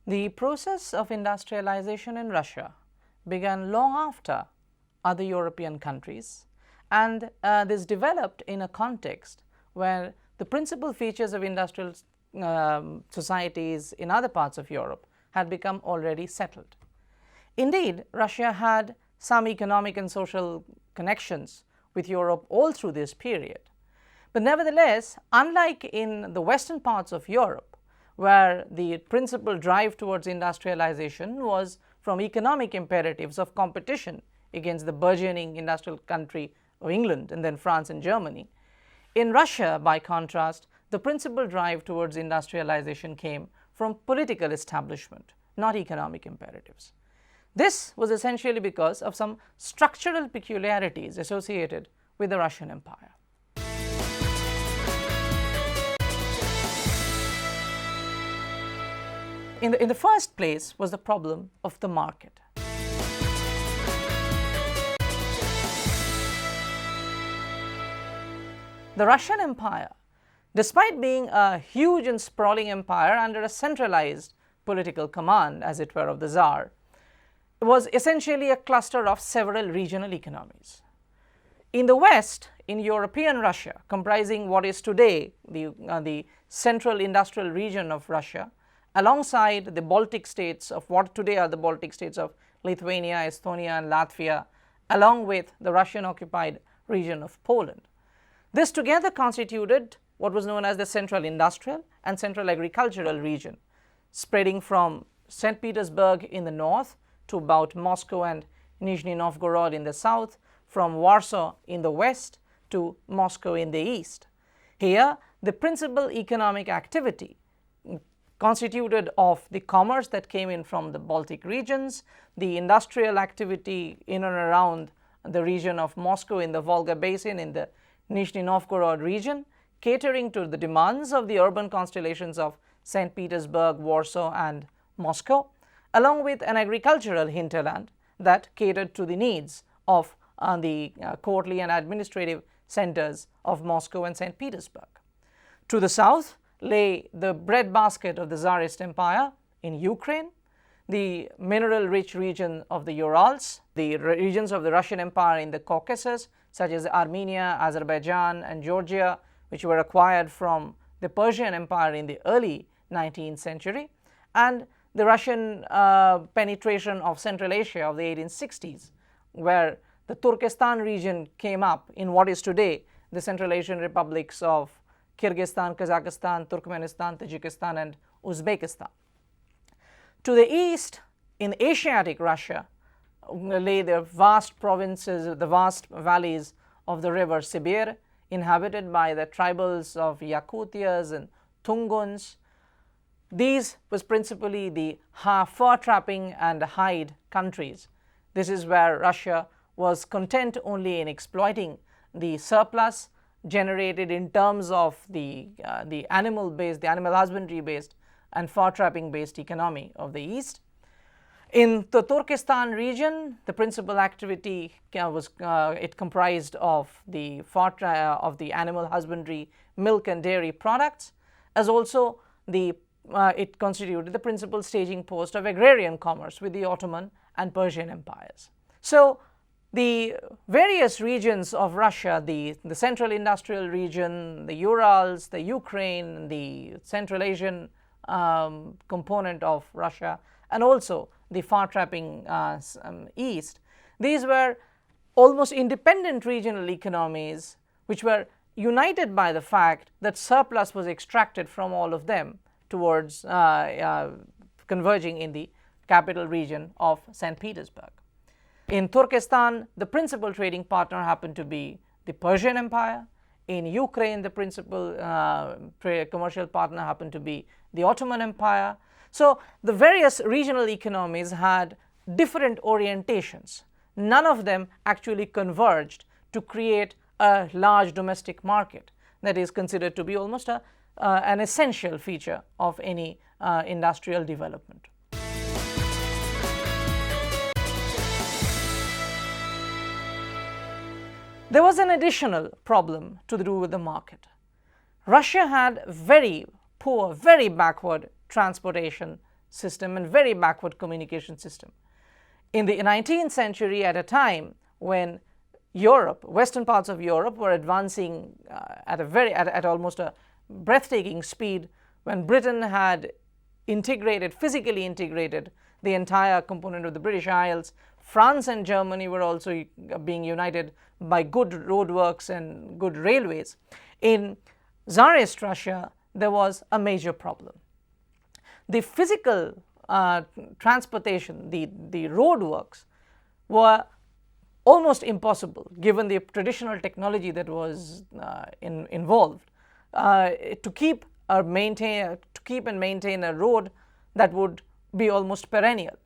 The process of industrialization in Russia began long after other European countries, and this developed in a context where the principal features of industrial societies in other parts of Europe had become already settled. Indeed, Russia had some economic and social connections with Europe all through this period. But nevertheless, unlike in the western parts of Europe, where the principal drive towards industrialization was from economic imperatives of competition against the burgeoning industrial country of England and then France and Germany, in Russia, by contrast, the principal drive towards industrialization came from political establishment, not economic imperatives. This was essentially because of some structural peculiarities associated with the Russian Empire. In the first place was the problem of the market. The Russian Empire, despite being a huge and sprawling empire under a centralized political command, as it were, of the Tsar, was essentially a cluster of several regional economies. In the West, in European Russia, comprising what is today the central industrial region of Russia, alongside the Baltic states of what today are the Baltic states of Lithuania, Estonia, and Latvia, along with the Russian-occupied region of Poland. This together constituted what was known as the Central Industrial and Central Agricultural region, spreading from St. Petersburg in the north to about Moscow and Nizhny Novgorod in the south, from Warsaw in the west to Moscow in the east. Here, the principal economic activity constituted of the commerce that came in from the Baltic regions, the industrial activity in and around the region of Moscow in the Volga Basin in the Nizhny Novgorod region, catering to the demands of the urban constellations of St. Petersburg, Warsaw, and Moscow, along with an agricultural hinterland that catered to the needs of the courtly and administrative centers of Moscow and St. Petersburg. To the south lay the breadbasket of the Tsarist Empire in Ukraine, the mineral-rich region of the Urals, the regions of the Russian Empire in the Caucasus, such as Armenia, Azerbaijan, and Georgia, which were acquired from the Persian Empire in the early 19th century, and the Russian penetration of Central Asia of the 1860s, where the Turkestan region came up in what is today the Central Asian republics of Kyrgyzstan, Kazakhstan, Turkmenistan, Tajikistan, and Uzbekistan. To the east, in Asiatic Russia, lay the vast provinces, the vast valleys of the river Sibir, inhabited by the tribals of Yakutias and Tunguns. These was principally the fur trapping and hide countries. This is where Russia was content only in exploiting the surplus generated in terms of the animal-based, the animal husbandry-based and fur trapping-based economy of the East. In the Turkestan region, the principal activity it comprised of the animal husbandry, milk and dairy products, as also it constituted the principal staging post of agrarian commerce with the Ottoman and Persian empires. So the various regions of Russia, the Central Industrial region, the Urals, the Ukraine, the Central Asian component of Russia, and also the fur trapping east, these were almost independent regional economies which were united by the fact that surplus was extracted from all of them towards converging in the capital region of St. Petersburg. In Turkestan, the principal trading partner happened to be the Persian Empire. In Ukraine, the principal commercial partner happened to be the Ottoman Empire. So the various regional economies had different orientations. None of them actually converged to create a large domestic market that is considered to be almost an essential feature of any industrial development. There was an additional problem to do with the market. Russia had very poor, very backward transportation system and very backward communication system. In the 19th century, at a time when Europe, western parts of Europe were advancing at almost a breathtaking speed, when Britain had physically integrated the entire component of the British Isles, France and Germany were also being united by good roadworks and good railways. In Tsarist Russia, there was a major problem. The physical transportation, the roadworks, were almost impossible given the traditional technology that was involved to keep and maintain a road that would be almost perennial.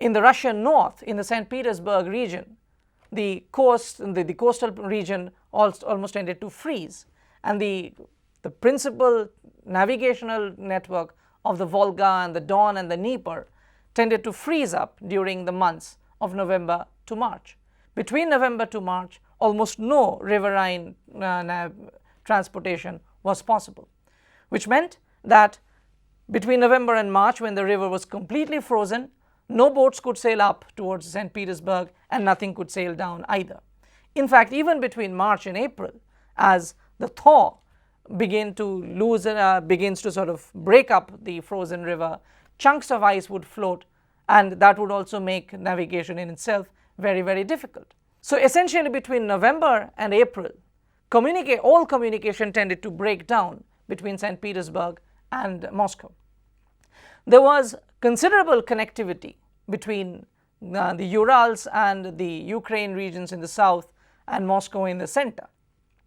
In the Russian north, in the St. Petersburg region, the coastal region almost tended to freeze, and the principal navigational network of the Volga and the Don and the Dnieper tended to freeze up during the months of November to March. Between November to March, almost no riverine transportation was possible, which meant that between November and March, when the river was completely frozen, no boats could sail up towards St. Petersburg and nothing could sail down either. In fact, even between March and April, as the thaw begins to sort of break up the frozen river, chunks of ice would float, and that would also make navigation in itself very, very difficult. So essentially between November and April, all communication tended to break down between St. Petersburg and Moscow. There was considerable connectivity between the Urals and the Ukraine regions in the south and Moscow in the center.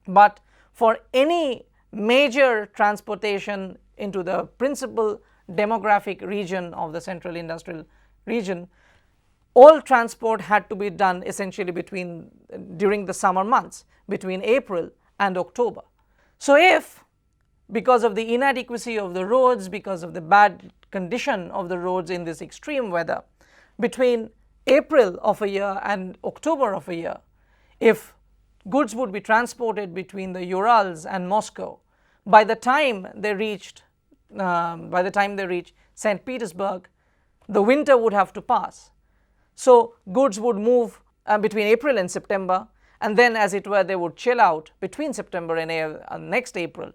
But for any major transportation into the principal demographic region of the central industrial region, all transport had to be done essentially during the summer months, between April and October. So if, because of the inadequacy of the roads, because of the bad condition of the roads in this extreme weather, between April of a year and October of a year, if goods would be transported between the Urals and Moscow, by the time they reached St. Petersburg, the winter would have to pass. So goods would move between April and September, and then, as it were, they would chill out between September and next April,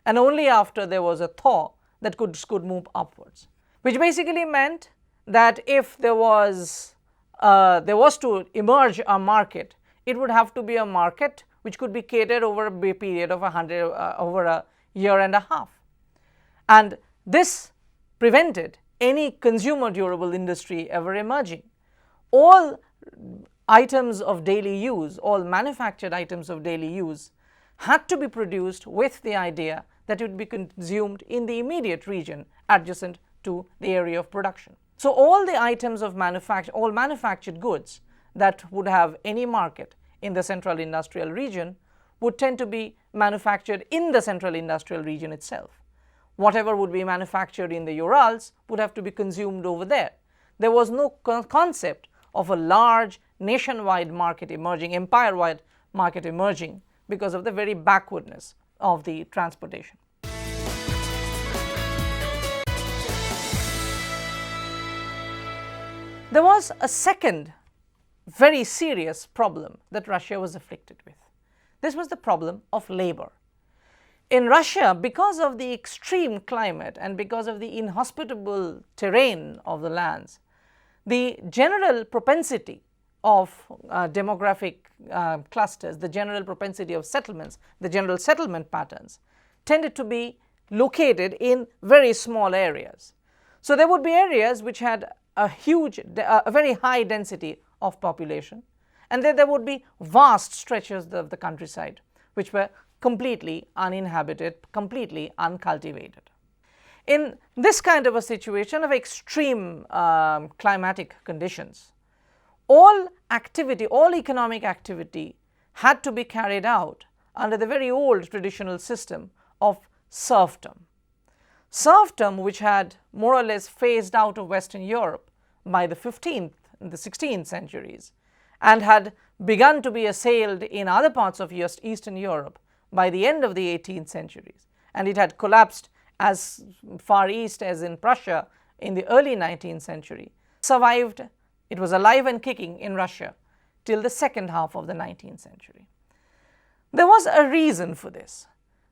and only after there was a thaw that goods could move upwards, which basically meant that if there was to emerge a market, it would have to be a market which could be catered over a period of over a year and a half. And this prevented any consumer durable industry ever emerging. All items of daily use, all manufactured items of daily use, had to be produced with the idea that it would be consumed in the immediate region adjacent to the area of production. So all the items of all manufactured goods that would have any market in the central industrial region would tend to be manufactured in the central industrial region itself. Whatever would be manufactured in the Urals would have to be consumed over there. There was no concept of a large nationwide market emerging, empire-wide market emerging, because of the very backwardness of the transportation. There was a second very serious problem that Russia was afflicted with. This was the problem of labor. In Russia, because of the extreme climate and because of the inhospitable terrain of the lands, the general propensity of demographic clusters, the general propensity of settlements, the general settlement patterns tended to be located in very small areas. So there would be areas which had a very high density of population, and then there would be vast stretches of the countryside which were completely uninhabited, completely uncultivated. In this kind of a situation of extreme climatic conditions, all economic activity had to be carried out under the very old traditional system of serfdom. Serfdom, which had more or less phased out of Western Europe by the 15th and the 16th centuries, and had begun to be assailed in other parts of Eastern Europe by the end of the 18th centuries, and it had collapsed as far east as in Prussia in the early 19th century survived, it was alive and kicking in Russia till the second half of the 19th century. There was a reason for this.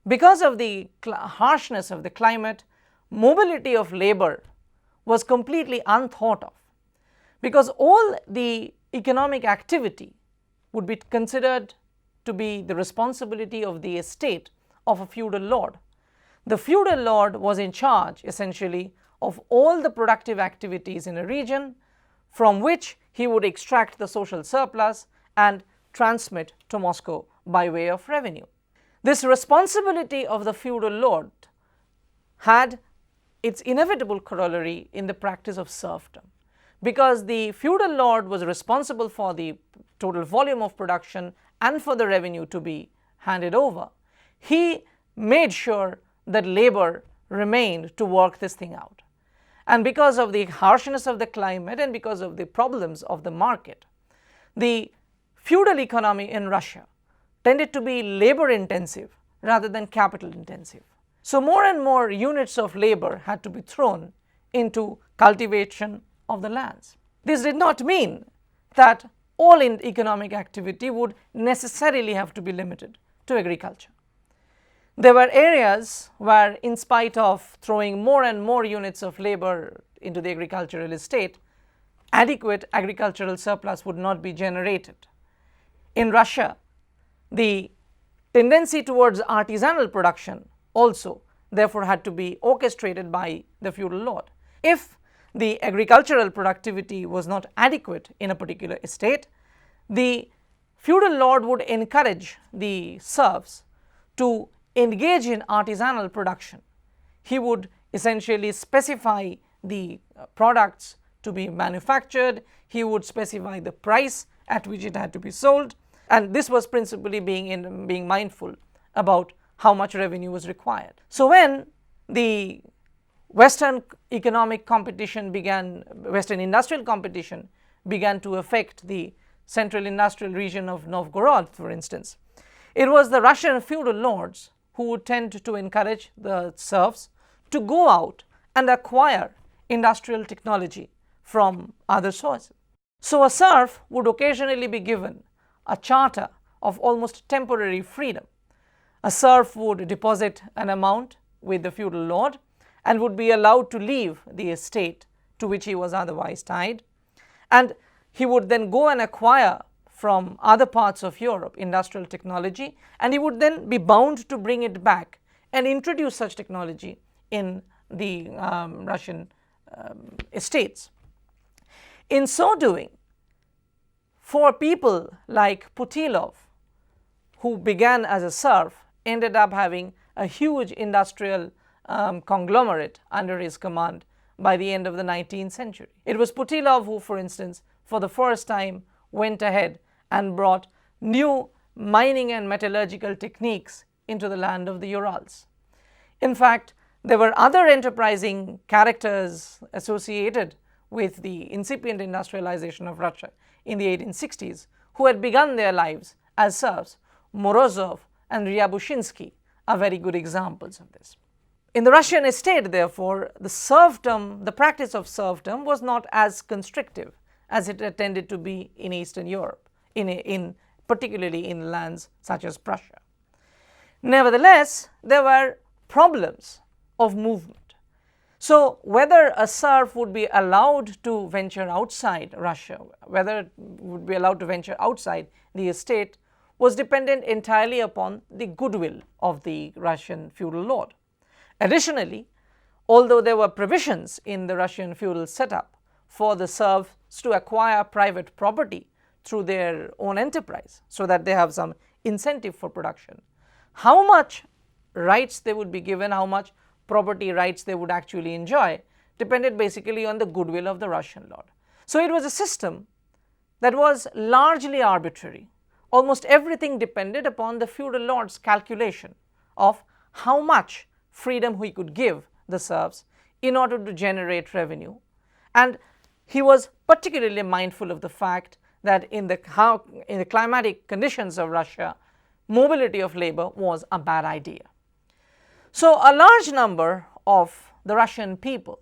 Because of the harshness of the climate, mobility of labor was completely unthought of, because all the economic activity would be considered to be the responsibility of the estate of a feudal lord. The feudal lord was in charge essentially of all the productive activities in a region, from which he would extract the social surplus and transmit to Moscow by way of revenue. This responsibility of the feudal lord had its inevitable corollary in the practice of serfdom, because the feudal lord was responsible for the total volume of production and for the revenue to be handed over. He made sure that labor remained to work this thing out. And because of the harshness of the climate and because of the problems of the market, the feudal economy in Russia tended to be labor intensive rather than capital intensive. So more and more units of labor had to be thrown into cultivation of the lands. This did not mean that all economic activity would necessarily have to be limited to agriculture. There were areas where, in spite of throwing more and more units of labor into the agricultural estate, adequate agricultural surplus would not be generated. In Russia, the tendency towards artisanal production also therefore had to be orchestrated by the feudal lord. If the agricultural productivity was not adequate in a particular estate, the feudal lord would encourage the serfs to engage in artisanal production. He would essentially specify the products to be manufactured, he would specify the price at which it had to be sold, and this was principally being mindful about how much revenue was required. So when the Western economic competition began, Western industrial competition began to affect the central industrial region of Novgorod, for instance, it was the Russian feudal lords who would tend to encourage the serfs to go out and acquire industrial technology from other sources. So a serf would occasionally be given a charter of almost temporary freedom. A serf would deposit an amount with the feudal lord and would be allowed to leave the estate to which he was otherwise tied, and he would then go and acquire from other parts of Europe industrial technology, and he would then be bound to bring it back and introduce such technology in the Russian estates. In so doing, for people like Putilov, who began as a serf, ended up having a huge industrial conglomerate under his command by the end of the 19th century. It was Putilov who, for instance, for the first time went ahead and brought new mining and metallurgical techniques into the land of the Urals. In fact, there were other enterprising characters associated with the incipient industrialization of Russia in the 1860s who had begun their lives as serfs. Morozov and Ryabushinsky are very good examples of this. In the Russian estate, therefore, the serfdom, the practice of serfdom was not as constrictive as it had tended to be in Eastern Europe, particularly in lands such as Prussia. Nevertheless, there were problems of movement. So whether a serf would be allowed to venture outside Russia, whether it would be allowed to venture outside the estate, was dependent entirely upon the goodwill of the Russian feudal lord. Additionally, although there were provisions in the Russian feudal setup for the serfs to acquire private property through their own enterprise so that they have some incentive for production, how much rights they would be given, how much property rights they would actually enjoy, depended basically on the goodwill of the Russian lord. So it was a system that was largely arbitrary. Almost everything depended upon the feudal lord's calculation of how much freedom he could give the serfs in order to generate revenue, and he was particularly mindful of the fact that in the climatic conditions of Russia, mobility of labor was a bad idea. So a large number of the Russian people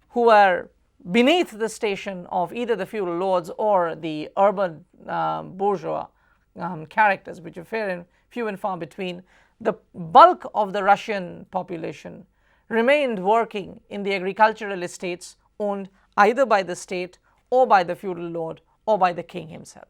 who were beneath the station of either the feudal lords or the urban bourgeois characters, which are few and far between, the bulk of the Russian population remained working in the agricultural estates owned either by the state or by the feudal lord or by the king himself.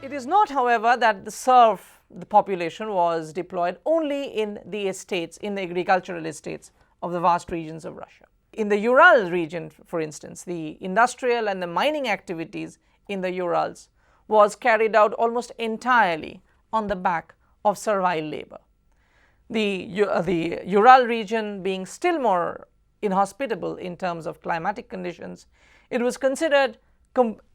It is not, however, that the serf, the population, was deployed only in the estates, in the agricultural estates of the vast regions of Russia. In the Ural region, for instance, the industrial and the mining activities in the Urals was carried out almost entirely on the back of servile labor. The Ural region being still more inhospitable in terms of climatic conditions, it was considered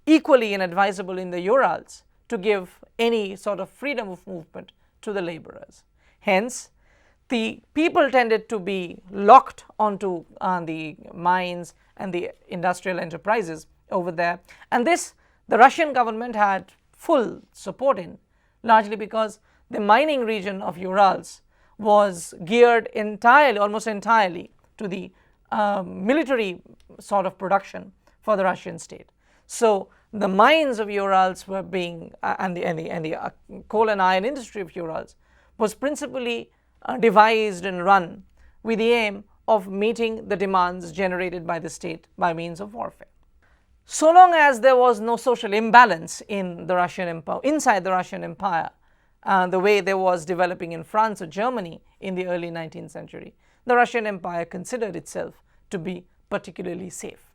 equally inadvisable in the Urals to give any sort of freedom of movement to the laborers. Hence, the people tended to be locked onto the mines and the industrial enterprises over there, and this the Russian government had full support in, largely because the mining region of Urals was geared entirely, almost entirely, to the military sort of production for the Russian state. So the mines of Urals were being, and the coal and iron industry of Urals was principally devised and run with the aim of meeting the demands generated by the state by means of warfare. So long as there was no social imbalance in the Russian Empire, inside the Russian Empire, the way there was developing in France or Germany in the early 19th century, the Russian Empire considered itself to be particularly safe.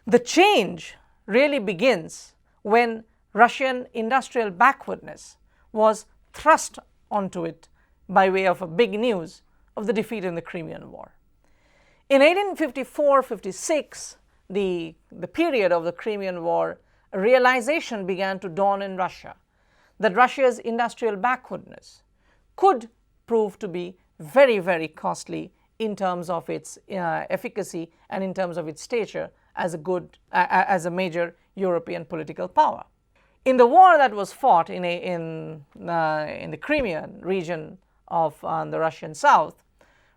The change really begins when Russian industrial backwardness was thrust onto it by way of a big news of the defeat in the Crimean War. In 1854-56, the period of the Crimean War, a realization began to dawn in Russia that Russia's industrial backwardness could prove to be very, very costly in terms of its efficacy and in terms of its stature as a major European political power. In the war that was fought in the Crimean region of the Russian south,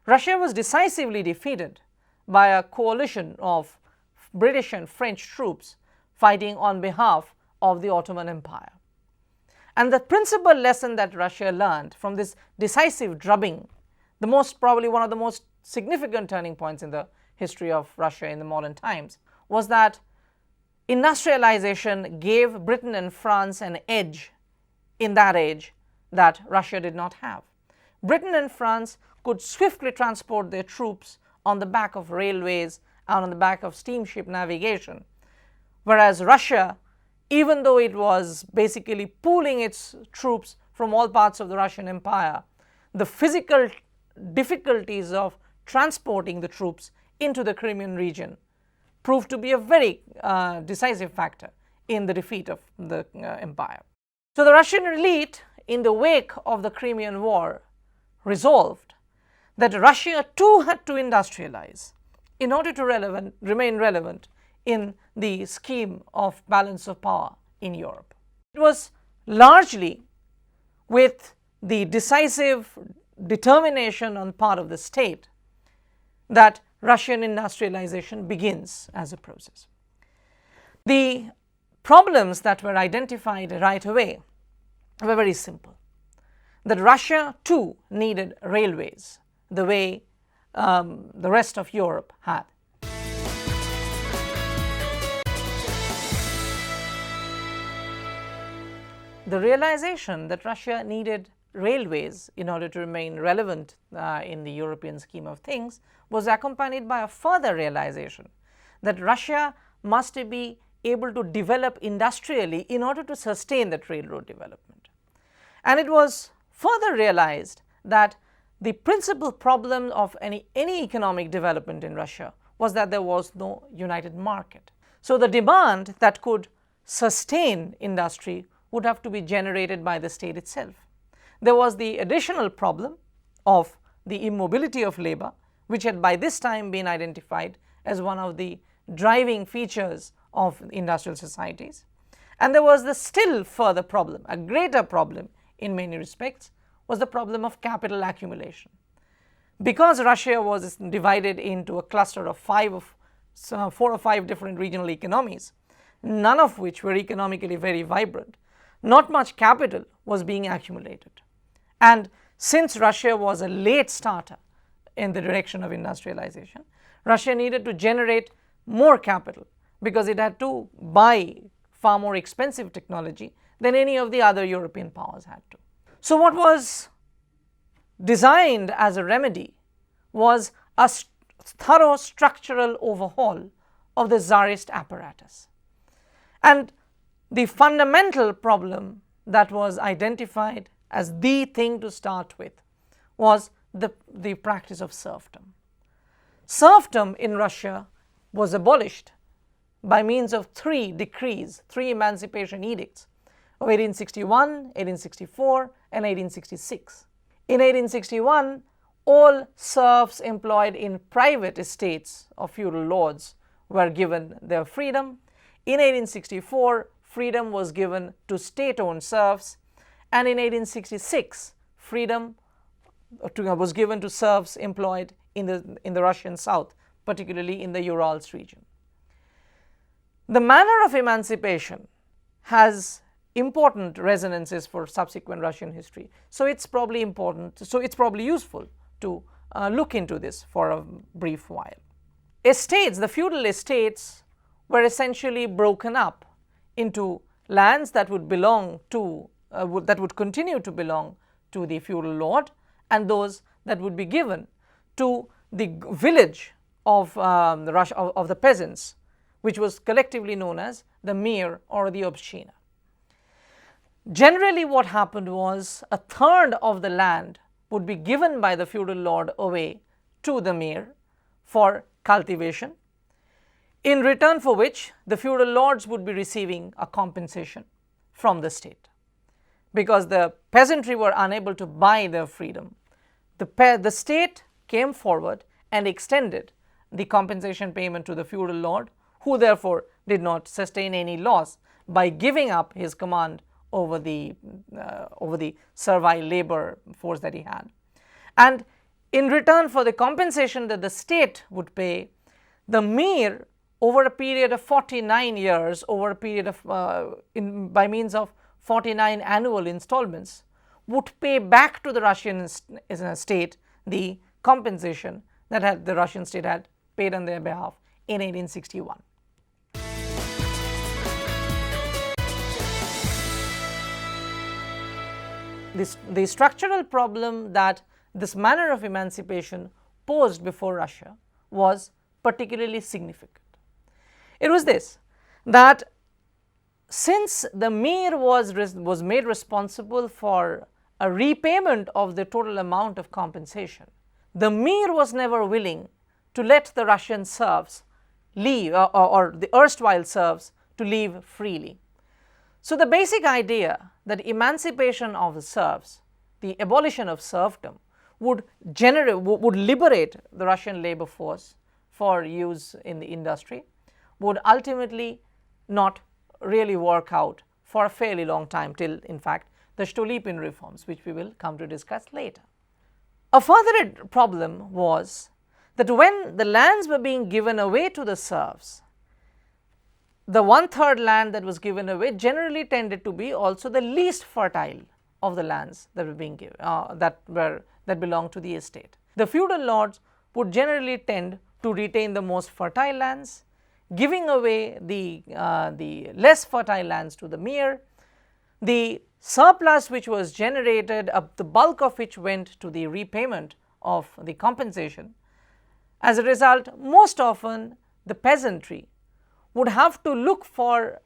Russia was decisively defeated by a coalition of British and French troops fighting on behalf of the Ottoman Empire. And the principal lesson that Russia learned from this decisive drubbing, probably one of the most significant turning points in the history of Russia in the modern times, was that industrialization gave Britain and France an edge in that age that Russia did not have. Britain and France could swiftly transport their troops on the back of railways and on the back of steamship navigation, whereas Russia, even though it was basically pooling its troops from all parts of the Russian Empire, the physical difficulties of transporting the troops into the Crimean region proved to be a very decisive factor in the defeat of the empire. So the Russian elite, in the wake of the Crimean War, resolved that Russia too had to industrialize in order to remain relevant in the scheme of balance of power in Europe. It was largely with the decisive determination on the part of the state that Russian industrialization begins as a process. The problems that were identified right away were very simple. That Russia too needed railways the way the rest of Europe had. The realization that Russia needed railways in order to remain relevant in the European scheme of things was accompanied by a further realization that Russia must be able to develop industrially in order to sustain that railroad development. And it was further realized that the principal problem of any economic development in Russia was that there was no united market. So the demand that could sustain industry would have to be generated by the state itself. There was the additional problem of the immobility of labor, which had by this time been identified as one of the driving features of industrial societies. And there was the still further problem, a greater problem in many respects, was the problem of capital accumulation. Because Russia was divided into a cluster of 4 or 5 different regional economies, none of which were economically very vibrant, not much capital was being accumulated. And since Russia was a late starter in the direction of industrialization, Russia needed to generate more capital because it had to buy far more expensive technology than any of the other European powers had to. So what was designed as a remedy was a thorough structural overhaul of the Tsarist apparatus. And the fundamental problem that was identified as the thing to start with was the practice of serfdom. Serfdom in Russia was abolished by means of 3 decrees, 3 emancipation edicts of 1861, 1864 and 1866. In 1861, all serfs employed in private estates of feudal lords were given their freedom. In 1864, freedom was given to state-owned serfs, and in 1866, freedom was given to serfs employed in the Russian south, particularly in the Urals region. The manner of emancipation has important resonances for subsequent Russian history. So it's probably useful to look into this for a brief while. Estates, the feudal estates, were essentially broken up into lands that would belong to that would continue to belong to the feudal lord, and those that would be given to the village of the peasants, which was collectively known as the mir or the obshchina. Generally, what happened was a third of the land would be given by the feudal lord away to the mir for cultivation, in return for which the feudal lords would be receiving a compensation from the state. Because the peasantry were unable to buy their freedom, the state came forward and extended the compensation payment to the feudal lord, who therefore did not sustain any loss by giving up his command over the servile labor force that he had. And in return for the compensation that the state would pay, the mir, over a period of 49 years, over a period of by means of 49 annual installments, would pay back to the Russian state the compensation that the Russian state had paid on their behalf in 1861. The structural problem that this manner of emancipation posed before Russia was particularly significant. It was this, that since the mir was made responsible for a repayment of the total amount of compensation, the mir was never willing to let the Russian serfs leave, or the erstwhile serfs to leave freely. So the basic idea that emancipation of the serfs, the abolition of serfdom, would liberate the Russian labor force for use in the industry, would ultimately not really work out for a fairly long time, till in fact the Stolypin reforms, which we will come to discuss later. A further problem was that when the lands were being given away to the serfs, the 1/3 land that was given away generally tended to be also the least fertile of the lands that were being given, that belonged to the estate. The feudal lords would generally tend to retain the most fertile lands, giving away the less fertile lands to the mir. The surplus which was generated, the bulk of which went to the repayment of the compensation. As a result, most often the peasantry would have to look for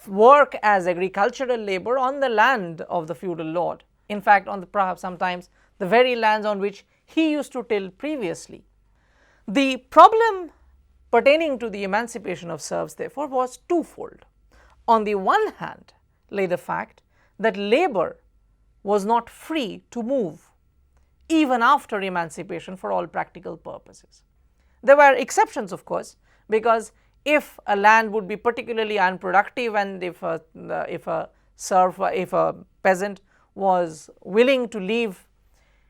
work as agricultural labor on the land of the feudal lord. In fact, on perhaps sometimes the very lands on which he used to till previously. The problem pertaining to the emancipation of serfs, therefore, was twofold. On the one hand lay the fact that labor was not free to move even after emancipation for all practical purposes. There were exceptions, of course, because if a land would be particularly unproductive and if a peasant was willing to leave.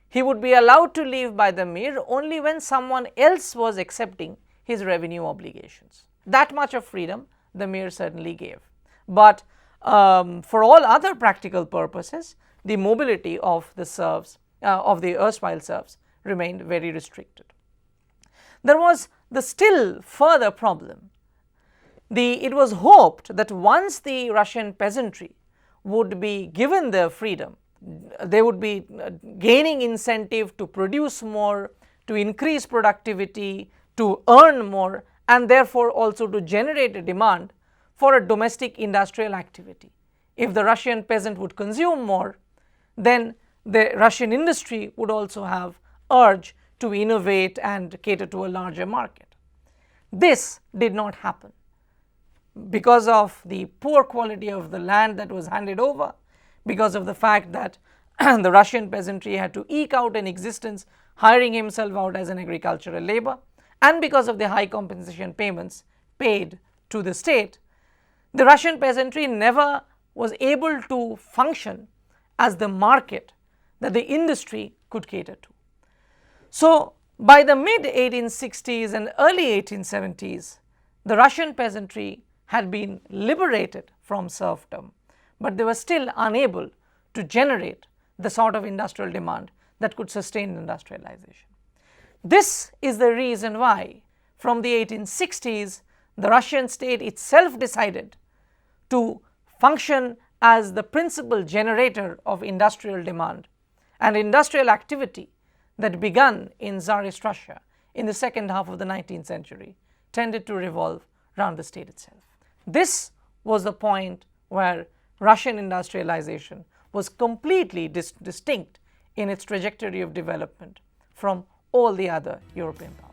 He would be allowed to leave by the Mir only when someone else was accepting his revenue obligations. That much of freedom the Mir certainly gave. But for all other practical purposes, the mobility of the serfs, of the erstwhile serfs, remained very restricted. There was the still further problem. It was hoped that once the Russian peasantry would be given their freedom, they would be gaining incentive to produce more, to increase productivity, to earn more, and therefore also to generate a demand for a domestic industrial activity. If the Russian peasant would consume more, then the Russian industry would also have urge to innovate and cater to a larger market. This did not happen because of the poor quality of the land that was handed over, because of the fact that the Russian peasantry had to eke out an existence hiring himself out as an agricultural labor, and because of the high compensation payments paid to the state. The Russian peasantry never was able to function as the market that the industry could cater to. So, by the mid 1860s and early 1870s, the Russian peasantry had been liberated from serfdom, but they were still unable to generate the sort of industrial demand that could sustain industrialization. This is the reason why from the 1860s the Russian state itself decided to function as the principal generator of industrial demand and industrial activity that began in Tsarist Russia in the second half of the 19th century tended to revolve around the state itself. This was the point where Russian industrialization was completely distinct in its trajectory of development from all the other European powers.